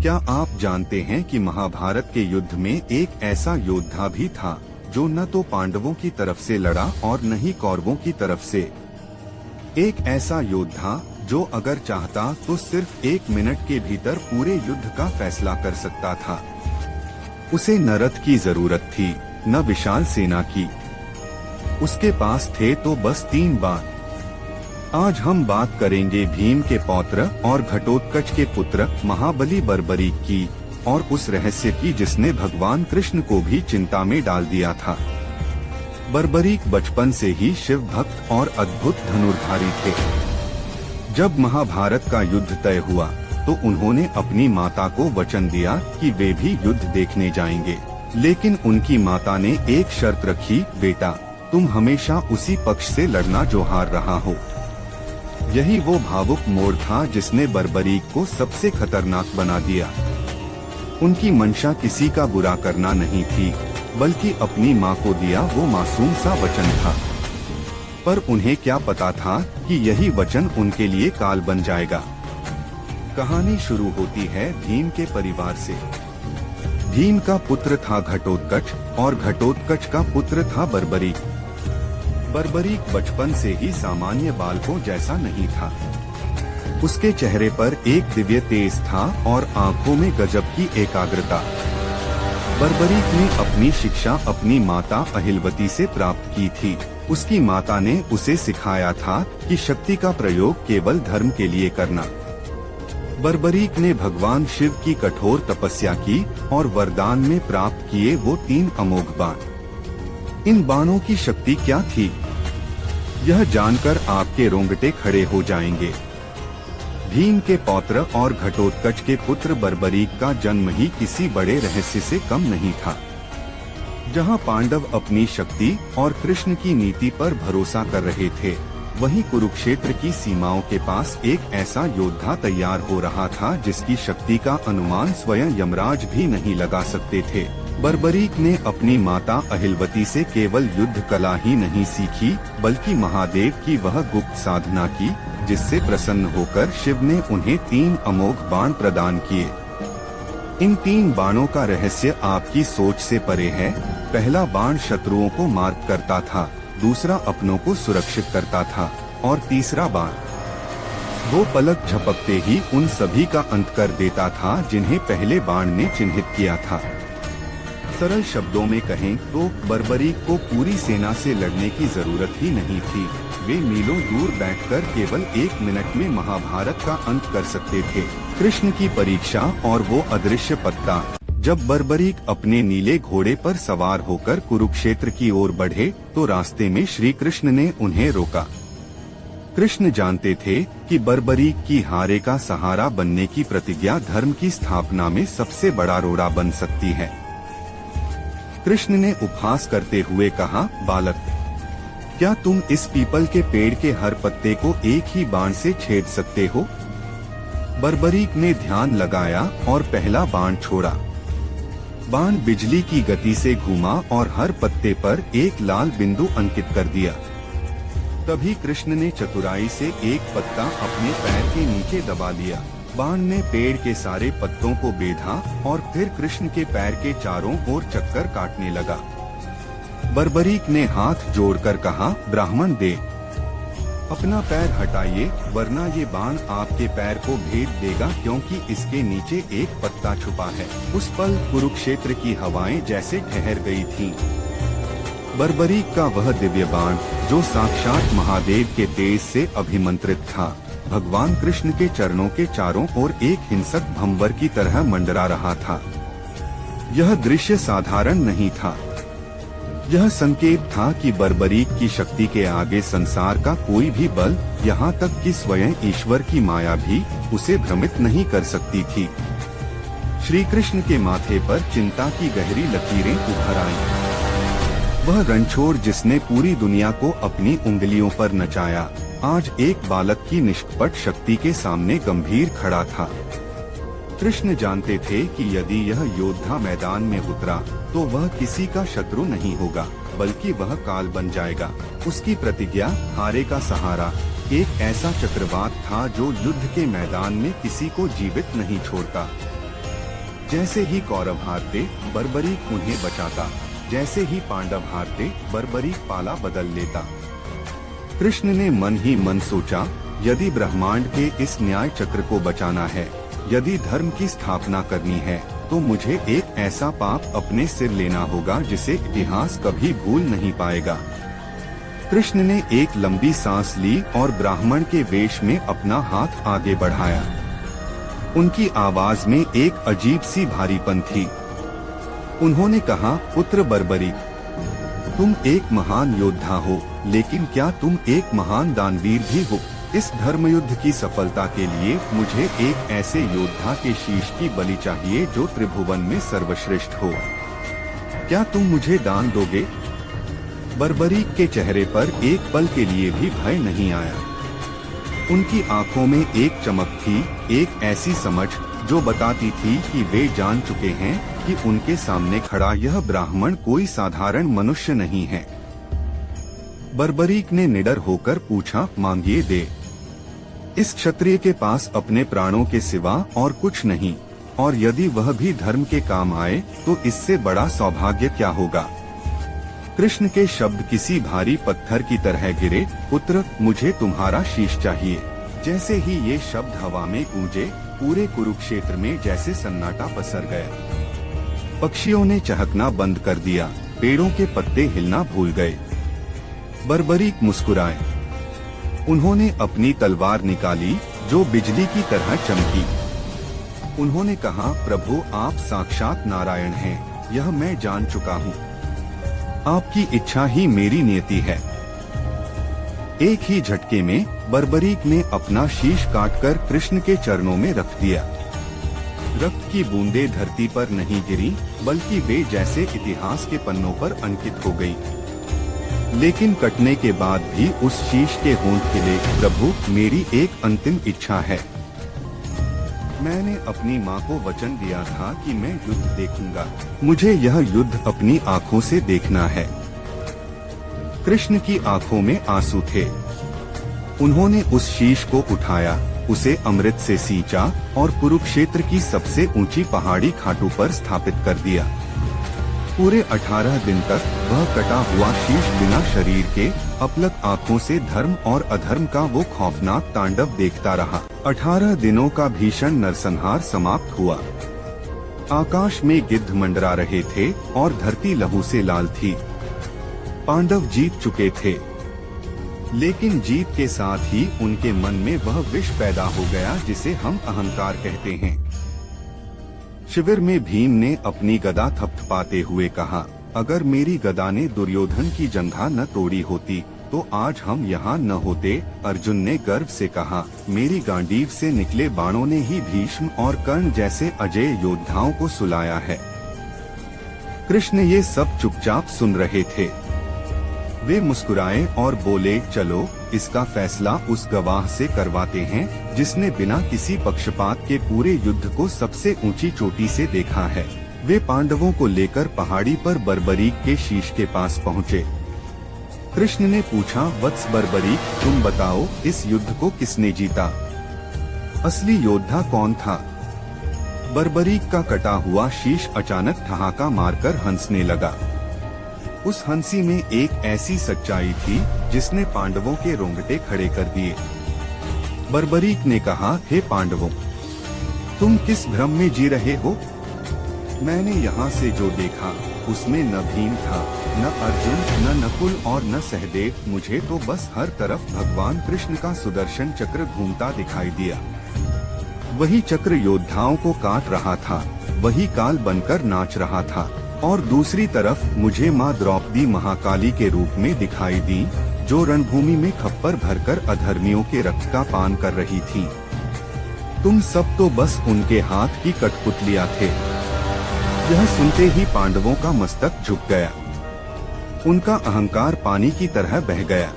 क्या आप जानते हैं कि महाभारत के युद्ध में एक ऐसा योद्धा भी था जो न तो पांडवों की तरफ से लड़ा और न ही कौरवों की तरफ से। एक ऐसा योद्धा जो अगर चाहता तो सिर्फ 1 मिनट के भीतर पूरे युद्ध का फैसला कर सकता था। उसे न रथ की जरूरत थी न विशाल सेना की, उसके पास थे तो बस 3 बाण। आज हम बात करेंगे भीम के पौत्र और घटोत्कच के पुत्र महाबली बर्बरीक की, और उस रहस्य की जिसने भगवान कृष्ण को भी चिंता में डाल दिया था। बर्बरीक बचपन से ही शिव भक्त और अद्भुत धनुर्धारी थे। जब महाभारत का युद्ध तय हुआ तो उन्होंने अपनी माता को वचन दिया कि वे भी युद्ध देखने जाएंगे, लेकिन उनकी माता ने एक शर्त रखी, बेटा तुम हमेशा उसी पक्ष से लड़ना जो हार रहा हो। यही वो भावुक मोड़ था जिसने बर्बरीक को सबसे खतरनाक बना दिया। उनकी मंशा किसी का बुरा करना नहीं थी, बल्कि अपनी माँ को दिया वो मासूम सा वचन था। पर उन्हें क्या पता था कि यही वचन उनके लिए काल बन जाएगा। कहानी शुरू होती है भीम के परिवार से। भीम का पुत्र था घटोत्कच और घटोत्कच का पुत्र था बर्बरीक। बर्बरीक बचपन से ही सामान्य बालकों जैसा नहीं था। उसके चेहरे पर एक दिव्य तेज था और आंखों में गजब की एकाग्रता। बर्बरीक ने अपनी शिक्षा अपनी माता अहिलवती से प्राप्त की थी। उसकी माता ने उसे सिखाया था कि शक्ति का प्रयोग केवल धर्म के लिए करना। बर्बरीक ने भगवान शिव की कठोर तपस्या की और वरदान में प्राप्त किए वो 3 अमोघ बाण। इन बाणों की शक्ति क्या थी, यह जानकर आपके रोंगटे खड़े हो जाएंगे। भीम के पौत्र और घटोत्कच के पुत्र बर्बरीक का जन्म ही किसी बड़े रहस्य से कम नहीं था। जहां पांडव अपनी शक्ति और कृष्ण की नीति पर भरोसा कर रहे थे, वहीं कुरुक्षेत्र की सीमाओं के पास एक ऐसा योद्धा तैयार हो रहा था जिसकी शक्ति का अनुमान स्वयं यमराज भी नहीं लगा सकते थे। बर्बरीक ने अपनी माता अहिलवती से केवल युद्ध कला ही नहीं सीखी, बल्कि महादेव की वह गुप्त साधना की जिससे प्रसन्न होकर शिव ने उन्हें 3 अमोघ बाण प्रदान किए। इन 3 बाणों का रहस्य आपकी सोच से परे है। पहला बाण शत्रुओं को मार्ग करता था, दूसरा अपनों को सुरक्षित करता था और तीसरा बाण वो पलक झपकते ही उन सभी का अंत कर देता था जिन्हें पहले बाण ने चिन्हित किया था। सरल शब्दों में कहें तो बर्बरीक को पूरी सेना से लड़ने की जरूरत ही नहीं थी। वे मीलों दूर बैठकर केवल 1 मिनट में महाभारत का अंत कर सकते थे। कृष्ण की परीक्षा और वो अदृश्य पत्ता। जब बर्बरीक अपने नीले घोड़े पर सवार होकर कुरुक्षेत्र की ओर बढ़े तो रास्ते में श्री कृष्ण ने उन्हें रोका। कृष्ण जानते थे कि बर्बरीक की हारे का सहारा बनने की प्रतिज्ञा धर्म की स्थापना में सबसे बड़ा रोड़ा बन सकती है। कृष्ण ने उपहास करते हुए कहा, बालक क्या तुम इस पीपल के पेड़ के हर पत्ते को एक ही बाण से छेद सकते हो? बर्बरीक ने ध्यान लगाया और पहला बाण छोड़ा। बाण बिजली की गति से घूमा और हर पत्ते पर एक लाल बिंदु अंकित कर दिया। तभी कृष्ण ने चतुराई से एक पत्ता अपने पैर के नीचे दबा लिया। बाण ने पेड़ के सारे पत्तों को बेधा और फिर कृष्ण के पैर के चारों ओर चक्कर काटने लगा। बर्बरीक ने हाथ जोड़कर कहा, ब्राह्मण दे अपना पैर हटाइए, वरना ये बाण आपके पैर को भेद देगा, क्योंकि इसके नीचे एक पत्ता छुपा है। उस पल कुरुक्षेत्र की हवाएं जैसे ठहर गई थीं। बर्बरीक का वह दिव्य बाण जो साक्षात महादेव के तेज से अभिमंत्रित था, भगवान कृष्ण के चरणों के चारों ओर एक हिंसक भंवर की तरह मंडरा रहा था। यह दृश्य साधारण नहीं था। यह संकेत था कि बर्बरीक की शक्ति के आगे संसार का कोई भी बल, यहाँ तक कि स्वयं ईश्वर की माया भी उसे भ्रमित नहीं कर सकती थी। श्री कृष्ण के माथे पर चिंता की गहरी लकीरें उभर आईं। वह रणछोड़ जिसने पूरी दुनिया को अपनी उंगलियों पर नचाया, आज एक बालक की निष्कपट शक्ति के सामने गंभीर खड़ा था। कृष्ण जानते थे कि यदि यह योद्धा मैदान में उतरा तो वह किसी का शत्रु नहीं होगा, बल्कि वह काल बन जाएगा। उसकी प्रतिज्ञा, हारे का सहारा, एक ऐसा चक्रवात था जो युद्ध के मैदान में किसी को जीवित नहीं छोड़ता। जैसे ही कौरव हारते बर्बरीक उन्हें बचाता, जैसे ही पांडव हारते बर्बरीक पाला बदल लेता। कृष्ण ने मन ही मन सोचा, यदि ब्रह्मांड के इस न्याय चक्र को बचाना है, यदि धर्म की स्थापना करनी है, तो मुझे एक ऐसा पाप अपने सिर लेना होगा जिसे इतिहास कभी भूल नहीं पाएगा। कृष्ण ने एक लंबी सांस ली और ब्राह्मण के वेश में अपना हाथ आगे बढ़ाया। उनकी आवाज में एक अजीब सी भारीपन थी। उन्होंने कहा, पुत्र बर्बरीक, तुम एक महान योद्धा हो, लेकिन क्या तुम एक महान दानवीर भी हो? इस धर्मयुद्ध की सफलता के लिए मुझे एक ऐसे योद्धा के शीश की बलि चाहिए जो त्रिभुवन में सर्वश्रेष्ठ हो। क्या तुम मुझे दान दोगे? बर्बरीक के चेहरे पर एक पल के लिए भी भय नहीं आया। उनकी आंखों में एक चमक थी, एक ऐसी समझ जो बताती थी कि वे जान चुके हैं कि उनके सामने खड़ा यह ब्राह्मण कोई साधारण मनुष्य नहीं है। बर्बरीक ने निडर होकर पूछा, मांगिए दे। इस क्षत्रिय के पास अपने प्राणों के सिवा और कुछ नहीं, और यदि वह भी धर्म के काम आए तो इससे बड़ा सौभाग्य क्या होगा। कृष्ण के शब्द किसी भारी पत्थर की तरह गिरे, पुत्र, मुझे तुम्हारा शीश चाहिए। जैसे ही ये शब्द हवा में गूंजे, पूरे कुरुक्षेत्र में जैसे सन्नाटा पसर गया। पक्षियों ने चहकना बंद कर दिया, पेड़ों के पत्ते हिलना भूल गए। बर्बरीक मुस्कुराए। उन्होंने अपनी तलवार निकाली जो बिजली की तरह चमकी। उन्होंने कहा, प्रभु, आप साक्षात नारायण हैं, यह मैं जान चुका हूँ। आपकी इच्छा ही मेरी नियति है। एक ही झटके में बर्बरीक ने अपना शीश काटकर कृष्ण के चरणों में रख दिया। रक्त की बूंदें धरती पर नहीं गिरी, बल्कि वे जैसे इतिहास के पन्नों पर अंकित हो गई। लेकिन कटने के बाद भी उस शीश के होंठ खिले, प्रभु, मेरी एक अंतिम इच्छा है। मैंने अपनी माँ को वचन दिया था कि मैं युद्ध देखूंगा। मुझे यह युद्ध अपनी आँखों से देखना है। कृष्ण की आँखों में आंसू थे। उन्होंने उस शीश को उठाया, उसे अमृत से सींचा और कुरुक्षेत्र की सबसे ऊंची पहाड़ी खाटू पर स्थापित कर दिया। पूरे 18 दिन तक वह कटा हुआ शीश बिना शरीर के अपलक आँखों से धर्म और अधर्म का वो खौफनाक तांडव देखता रहा। 18 दिनों का भीषण नरसंहार समाप्त हुआ। आकाश में गिद्ध मंडरा रहे थे और धरती लहू से लाल थी। पांडव जीत चुके थे, लेकिन जीत के साथ ही उनके मन में वह विष पैदा हो गया जिसे हम अहंकार कहते हैं। शिविर में भीम ने अपनी गदा थपथपाते हुए कहा, अगर मेरी गदा ने दुर्योधन की जंघा न तोड़ी होती तो आज हम यहाँ न होते। अर्जुन ने गर्व से कहा, मेरी गांडीव से निकले बाणों ने ही भीष्म और कर्ण जैसे अजेय योद्धाओं को सुलाया है। कृष्ण ये सब चुपचाप सुन रहे थे। वे मुस्कुराए और बोले, चलो इसका फैसला उस गवाह से करवाते हैं जिसने बिना किसी पक्षपात के पूरे युद्ध को सबसे ऊंची चोटी से देखा है। वे पांडवों को लेकर पहाड़ी पर बर्बरीक के शीश के पास पहुँचे। कृष्ण ने पूछा, वत्स बर्बरीक, तुम बताओ, इस युद्ध को किसने जीता? असली योद्धा कौन था? बर्बरीक का कटा हुआ शीश अचानक ठहाका मारकर हंसने लगा। उस हंसी में एक ऐसी सच्चाई थी जिसने पांडवों के रोंगटे खड़े कर दिए। बर्बरीक ने कहा, हे पांडवों, तुम किस भ्रम में जी रहे हो? मैंने यहाँ से जो देखा उसमें न भीम था, न अर्जुन, न नकुल और न सहदेव। मुझे तो बस हर तरफ भगवान कृष्ण का सुदर्शन चक्र घूमता दिखाई दिया। वही चक्र योद्धाओं को काट रहा था, वही काल बनकर नाच रहा था। और दूसरी तरफ मुझे माँ द्रौपदी महाकाली के रूप में दिखाई दी, जो रणभूमि में खप्पर भरकर अधर्मियों के रक्त का पान कर रही थी। तुम सब तो बस उनके हाथ की कठपुतलियां थे। यह सुनते ही पांडवों का मस्तक झुक गया। उनका अहंकार पानी की तरह बह गया।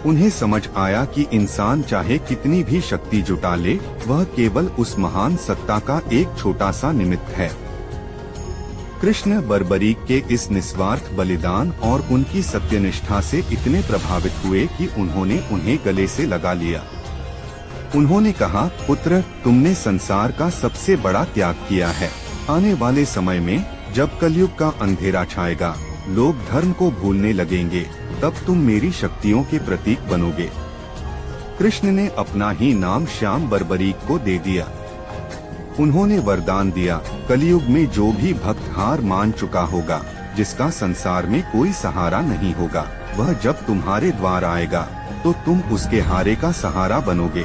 उन्हें समझ आया कि इंसान चाहे कितनी भी शक्ति जुटा ले, वह केवल उस महान सत्ता का एक छोटा सा निमित्त है। कृष्ण बर्बरीक के इस निस्वार्थ बलिदान और उनकी सत्यनिष्ठा से इतने प्रभावित हुए कि उन्होंने उन्हें गले से लगा लिया। उन्होंने कहा, पुत्र, तुमने संसार का सबसे बड़ा त्याग किया है। आने वाले समय में जब कलयुग का अंधेरा छाएगा, लोग धर्म को भूलने लगेंगे, तब तुम मेरी शक्तियों के प्रतीक बनोगे। कृष्ण ने अपना ही नाम श्याम बर्बरीक को दे दिया। उन्होंने वरदान दिया, कलयुग में जो भी भक्त हार मान चुका होगा, जिसका संसार में कोई सहारा नहीं होगा, वह जब तुम्हारे द्वार आएगा तो तुम उसके हारे का सहारा बनोगे।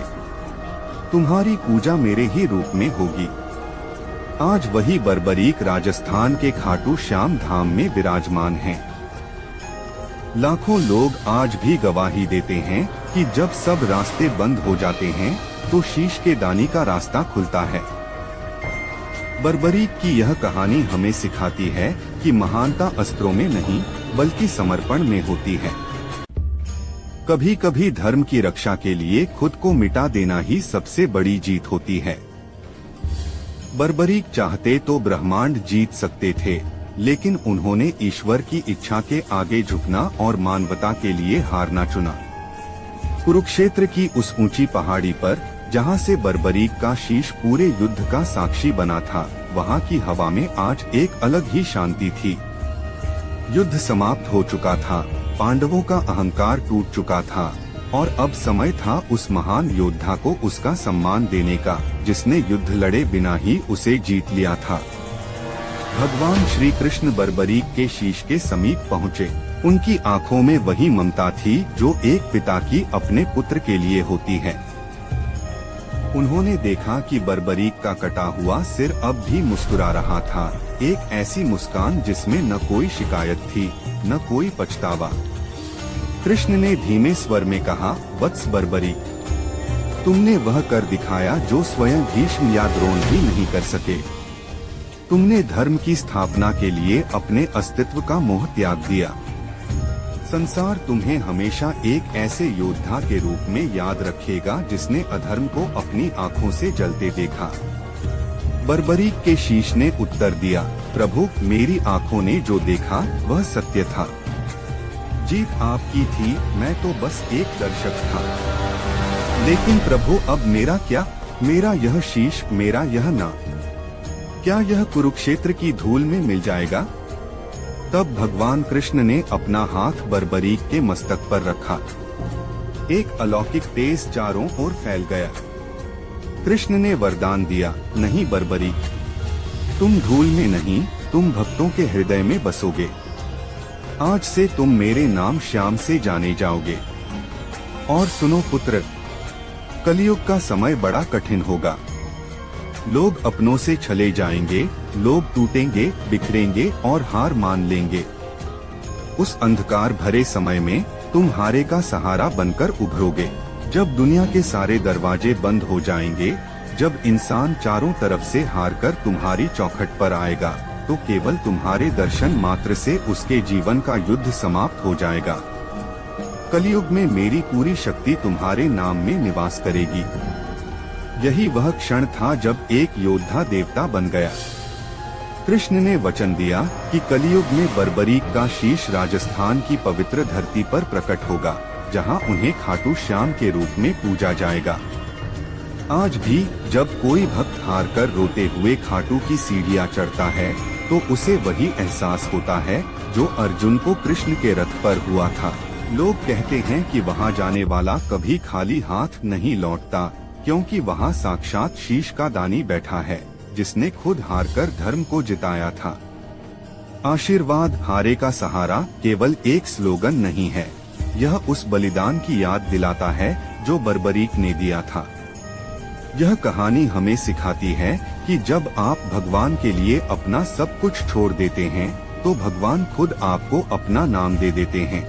तुम्हारी पूजा मेरे ही रूप में होगी। आज वही बर्बरीक राजस्थान के खाटू श्याम धाम में विराजमान हैं। लाखों लोग आज भी गवाही देते हैं कि जब सब रास्ते बंद हो जाते हैं तो शीश के दानी का रास्ता खुलता है। बर्बरीक की यह कहानी हमें सिखाती है कि महानता अस्त्रों में नहीं बल्कि समर्पण में होती है। कभी कभी धर्म की रक्षा के लिए खुद को मिटा देना ही सबसे बड़ी जीत होती है। बर्बरीक चाहते तो ब्रह्मांड जीत सकते थे, लेकिन उन्होंने ईश्वर की इच्छा के आगे झुकना और मानवता के लिए हारना चुना। कुरुक्षेत्र की उस ऊंची पहाड़ी पर जहां से बर्बरीक का शीश पूरे युद्ध का साक्षी बना था, वहां की हवा में आज एक अलग ही शांति थी। युद्ध समाप्त हो चुका था, पांडवों का अहंकार टूट चुका था और अब समय था उस महान योद्धा को उसका सम्मान देने का, जिसने युद्ध लड़े बिना ही उसे जीत लिया था। भगवान श्री कृष्ण बर्बरीक के शीश के समीप पहुँचे। उनकी आंखों में वही ममता थी जो एक पिता की अपने पुत्र के लिए होती है। उन्होंने देखा कि बर्बरीक का कटा हुआ सिर अब भी मुस्कुरा रहा था, एक ऐसी मुस्कान जिसमें न कोई शिकायत थी, न कोई पछतावा। कृष्ण ने धीमे स्वर में कहा, वत्स बर्बरीक, तुमने वह कर दिखाया जो स्वयं भीष्म या द्रोण भी नहीं कर सके। तुमने धर्म की स्थापना के लिए अपने अस्तित्व का मोह त्याग दिया। संसार तुम्हें हमेशा एक ऐसे योद्धा के रूप में याद रखेगा जिसने अधर्म को अपनी आंखों से जलते देखा। बर्बरीक के शीश ने उत्तर दिया, प्रभु, मेरी आंखों ने जो देखा वह सत्य था। जीत आपकी थी, मैं तो बस एक दर्शक था। लेकिन प्रभु, अब मेरा क्या? मेरा यह शीश, मेरा यह नाम, क्या यह कुरुक्षेत्र की धूल में मिल जाएगा? तब भगवान कृष्ण ने अपना हाथ बर्बरीक के मस्तक पर रखा। एक अलौकिक तेज चारों ओर फैल गया। कृष्ण ने वरदान दिया, नहीं बर्बरीक, तुम धूल में नहीं, तुम भक्तों के हृदय में बसोगे। आज से तुम मेरे नाम श्याम से जाने जाओगे। और सुनो पुत्र, कलयुग का समय बड़ा कठिन होगा। लोग अपनों से छले जाएंगे, लोग टूटेंगे, बिखरेंगे और हार मान लेंगे। उस अंधकार भरे समय में तुम हारे का सहारा बनकर उभरोगे। जब दुनिया के सारे दरवाजे बंद हो जाएंगे, जब इंसान चारों तरफ से हारकर तुम्हारी चौखट पर आएगा, तो केवल तुम्हारे दर्शन मात्र से उसके जीवन का युद्ध समाप्त हो जाएगा। कलयुग में मेरी पूरी शक्ति तुम्हारे नाम में निवास करेगी। यही वह क्षण था जब एक योद्धा देवता बन गया। कृष्ण ने वचन दिया कि कलयुग में बर्बरीक का शीश राजस्थान की पवित्र धरती पर प्रकट होगा, जहां उन्हें खाटू श्याम के रूप में पूजा जाएगा। आज भी जब कोई भक्त हारकर रोते हुए खाटू की सीढ़ियां चढ़ता है, तो उसे वही एहसास होता है जो अर्जुन को कृष्ण के रथ पर हुआ था। लोग कहते हैं कि वहां जाने वाला कभी खाली हाथ नहीं लौटता, क्योंकि वहां साक्षात शीश का दानी बैठा है, जिसने खुद हारकर धर्म को जिताया था। आशीर्वाद हारे का सहारा केवल एक स्लोगन नहीं है, यह उस बलिदान की याद दिलाता है जो बर्बरीक ने दिया था। यह कहानी हमें सिखाती है कि जब आप भगवान के लिए अपना सब कुछ छोड़ देते हैं, तो भगवान खुद आपको अपना नाम दे देते हैं।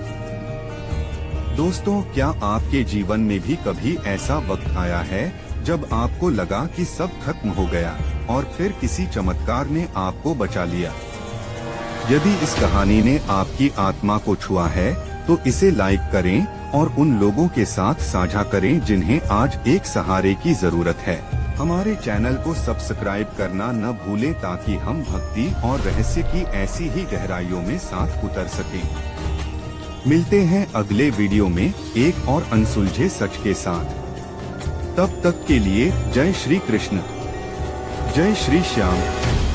दोस्तों, क्या आपके जीवन में भी कभी ऐसा वक्त आया है जब आपको लगा कि सब खत्म हो गया और फिर किसी चमत्कार ने आपको बचा लिया? यदि इस कहानी ने आपकी आत्मा को छुआ है, तो इसे लाइक करें और उन लोगों के साथ साझा करें जिन्हें आज एक सहारे की जरूरत है। हमारे चैनल को सब्सक्राइब करना न भूलें ताकि हम भक्ति और रहस्य की ऐसी ही गहराइयों में साथ उतर सकें। मिलते हैं अगले वीडियो में एक और अनसुलझे सच के साथ। तब तक के लिए जय श्री कृष्ण, जय श्री श्याम।